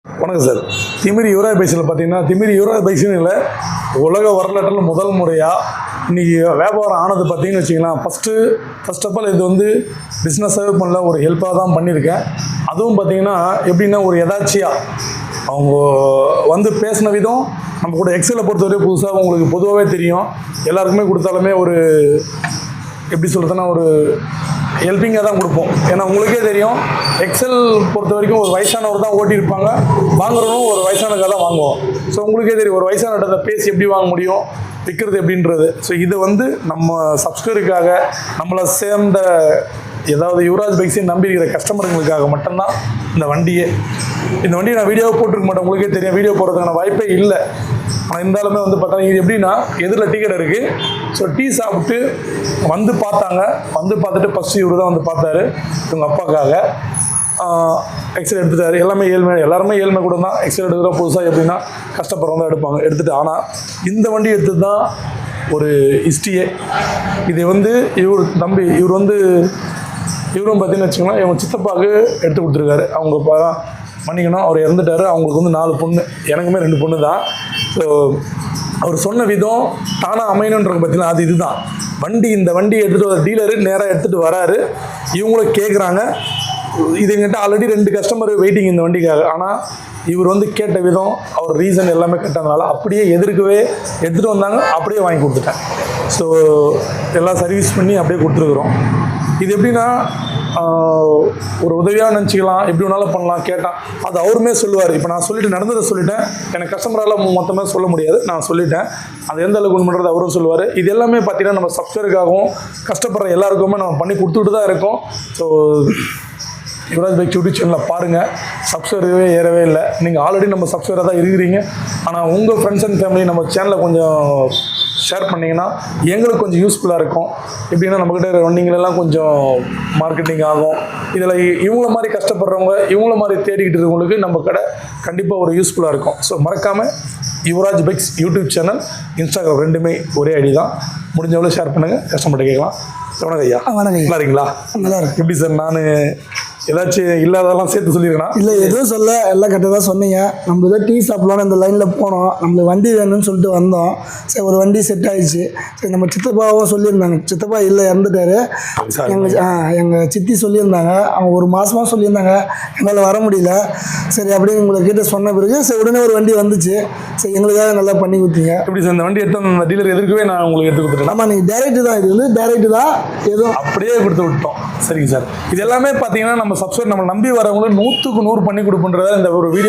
வணக்கம் சார். திமிரி யுவராஜ் பைக்ஸில் பார்த்தீங்கன்னா, திமிரி யுவராஜ் பைக்ஸ்னு இல்லை, உலக வரலாற்றில் முதல் முறையாக இன்றைக்கி வியாபாரம் ஆனது பார்த்தீங்கன்னு வச்சிங்களேன். ஃபஸ்ட் ஆஃப் ஆல் இது வந்து பிஸ்னஸாகவே பண்ணல, ஒரு ஹெல்ப்பாக தான் பண்ணியிருக்கேன். அதுவும் பார்த்தீங்கன்னா எப்படின்னா, ஒரு எதாச்சியாக அவங்க வந்து பேசின விதம் நம்ம கூட எக்ஸலை பொறுத்தவரையும் புதுசாக உங்களுக்கு பொதுவாகவே தெரியும். எல்லாருக்குமே கொடுத்தாலுமே ஒரு எப்படி சொல்கிறதுன்னா, ஒரு ஹெல்ப்பிங்காக தான் கொடுப்போம். ஏன்னா உங்களுக்கே தெரியும், எக்ஸல் பொறுத்த வரைக்கும் ஒரு வயசானவர் தான் ஓட்டியிருப்பாங்க, வாங்குறவனும் ஒரு வயசானக்காக தான் வாங்குவோம். ஸோ உங்களுக்கே தெரியும், ஒரு வயசானவர்கிட்ட பேசி எப்படி வாங்க முடியும், விற்கிறது எப்படின்றது. ஸோ இது வந்து நம்ம சப்ஸ்கிரைபருக்காக, நம்மளை சேர்ந்த ஏதாவது யுவராஜ் பைக்ஸையும் நம்பி இருக்கிற கஸ்டமருங்களுக்காக மட்டும்தான் இந்த வண்டியை நான் வீடியோவை போட்டிருக்க மாட்டேன். உங்களுக்கே தெரியும், வீடியோ போடுறதுக்கான வாய்ப்பே இல்லை. ஆனால் இருந்தாலுமே வந்து பார்த்தா இது எப்படின்னா, எதிரில் டீ கடை இருக்குது. ஸோ டீ சாப்பிட்டு வந்து பார்த்தாங்க. வந்து பார்த்துட்டு ஃபஸ்ட்டு இவர் தான் வந்து பார்த்தாரு, இவங்க அப்பாக்காக. எக்ஸல் எடுத்துட்டாரு. எல்லாருமே ஏழ்மை கூட தான் எக்ஸல் எடுக்கிறோம். புதுசாக எப்படின்னா கஷ்டப்படுறவங்க தான் எடுப்பாங்க. எடுத்துகிட்டு ஆனால் இந்த வண்டி எடுத்து தான் ஒரு ஹிஸ்ட்ரியே. இதை வந்து இவரும் பார்த்தீங்கன்னு வச்சுக்கோங்களேன், இவங்க சித்தப்பாவுக்கு எடுத்து கொடுத்துருக்காரு. அவங்க மன்னிக்கணும், அவர் இறந்துட்டார். அவங்களுக்கு வந்து 4 பொண்ணு, எனக்குமே 2 பொண்ணு தான். ஸோ அவர் சொன்ன விதம் தானாக அமையணுன்றது பார்த்தீங்கன்னா அது இதுதான். இந்த வண்டி எடுத்துகிட்டு வர டீலரு நேராக எடுத்துகிட்டு வராரு. இவங்களும் கேட்குறாங்க. இது எங்கிட்ட ஆல்ரெடி 2 கஸ்டமர் வெயிட்டிங் இந்த வண்டிக்காக. ஆனால் இவர் வந்து கேட்ட விதம், அவர் ரீசன் எல்லாமே கேட்டதுனால அப்படியே எதிர்க்கவே எடுத்துகிட்டு வந்தாங்க. அப்படியே வாங்கி கொடுத்துட்டேன். ஸோ எல்லாம் சர்வீஸ் பண்ணி அப்படியே கொடுத்துருக்குறோம். இது எப்படின்னா, ஒரு உதவியாக நினச்சிக்கலாம், எப்படி வேணாலும் பண்ணலாம். கேட்டால் அது அவருமே சொல்லுவார். இப்போ நான் நடந்ததை சொல்லிட்டேன். எனக்கு கஸ்டமரால் மொத்தமாக சொல்ல முடியாது, நான் சொல்லிட்டேன். அது எந்த அளவுக்கு பண்ணுறது அவரும் சொல்லுவார். இது எல்லாமே பார்த்தீங்கன்னா நம்ம சப்ஸ்கிரைபருக்காகவும் கஷ்டப்படுற எல்லாருக்குமே நம்ம பண்ணி கொடுத்துட்டு தான் இருக்கோம். ஸோ யுவராஜ் பைக் யூடியூப் சேனலில் பாருங்கள். சப்ஸ்கிரைபரே ஏறவே இல்லை. நீங்கள் ஆல்ரெடி நம்ம சப்ஸ்கிரைபராக தான் இருக்கிறீங்க. ஆனால் உங்கள் ஃப்ரெண்ட்ஸ் அண்ட் ஃபேமிலி நம்ம சேனலை கொஞ்சம் ஷேர் பண்ணிங்கன்னா எங்களுக்கு கொஞ்சம் யூஸ்ஃபுல்லாக இருக்கும். எப்படின்னா நம்மக்கிட்ட வண்டிங்களெல்லாம் கொஞ்சம் மார்க்கெட்டிங் ஆகும். இதில் இவங்கள மாதிரி கஷ்டப்படுறவங்க, இவங்கள மாதிரி தேடிக்கிட்டு இருக்கவங்களுக்கு நம்ம கடை கண்டிப்பாக ஒரு யூஸ்ஃபுல்லாக இருக்கும். ஸோ மறக்காமல் Yuvraj bikes YouTube channel, Instagram 2மே ஒரே ஐடி தான். முடிஞ்சவளவு ஷேர் பண்ணுங்கள், கஷ்டப்பட்டு கேட்கலாம். வணக்கம் ஐயா. வணக்கம். நல்லா இருக்கீங்களா? நல்லா இருக்கு. எப்படி சார், நான் ஏதாச்சும் இல்லாதெல்லாம் சேர்த்து சொல்லியிருக்கேன்? இல்லை, எதுவும் சொல்ல, எல்லாம் கரெக்டாக தான் சொன்னீங்க. நம்ம ஏதோ டீ சாப்பிட்லான்னு இந்த லைனில் போனோம். நம்மளுக்கு வண்டி வேணும்னு சொல்லிட்டு வந்தோம். சரி, ஒரு வண்டி செட் ஆகிடுச்சு. சரி, நம்ம சித்தப்பாவும் சொல்லியிருந்தாங்க. சித்தப்பா இல்லை, இறந்துட்டாரு. எங்கள் சித்தி சொல்லியிருந்தாங்க. அவங்க ஒரு மாதமாக சொல்லியிருந்தாங்க, என்னால் வர முடியல. சரி, அப்படின்னு உங்களை கிட்ட சொன்ன பிறகு சரி உடனே ஒரு வண்டி வந்துச்சு. சரி, எங்களுக்காக நல்லா பண்ணி கொடுத்தீங்க. எப்படி சார் இந்த வண்டி எடுத்து அந்த டீலர் எதிர்க்கவே நான் உங்களுக்கு எடுத்து கொடுத்துட்டேன்? ஆமாம், நீங்கள் டேரெக்டு தான். இது வந்து டேரெக்டு தான், எதுவும் அப்படியே கொடுத்து விட்டோம். சரிங்க சார். இது எல்லாமே பார்த்தீங்கன்னா நம்ம சப்ஸ்கிரைப், நம்ம நம்பி வரவங்களும் 100க்கு 100 பண்ணி கொடுப்புன்றத இந்த ஒரு வீடியோ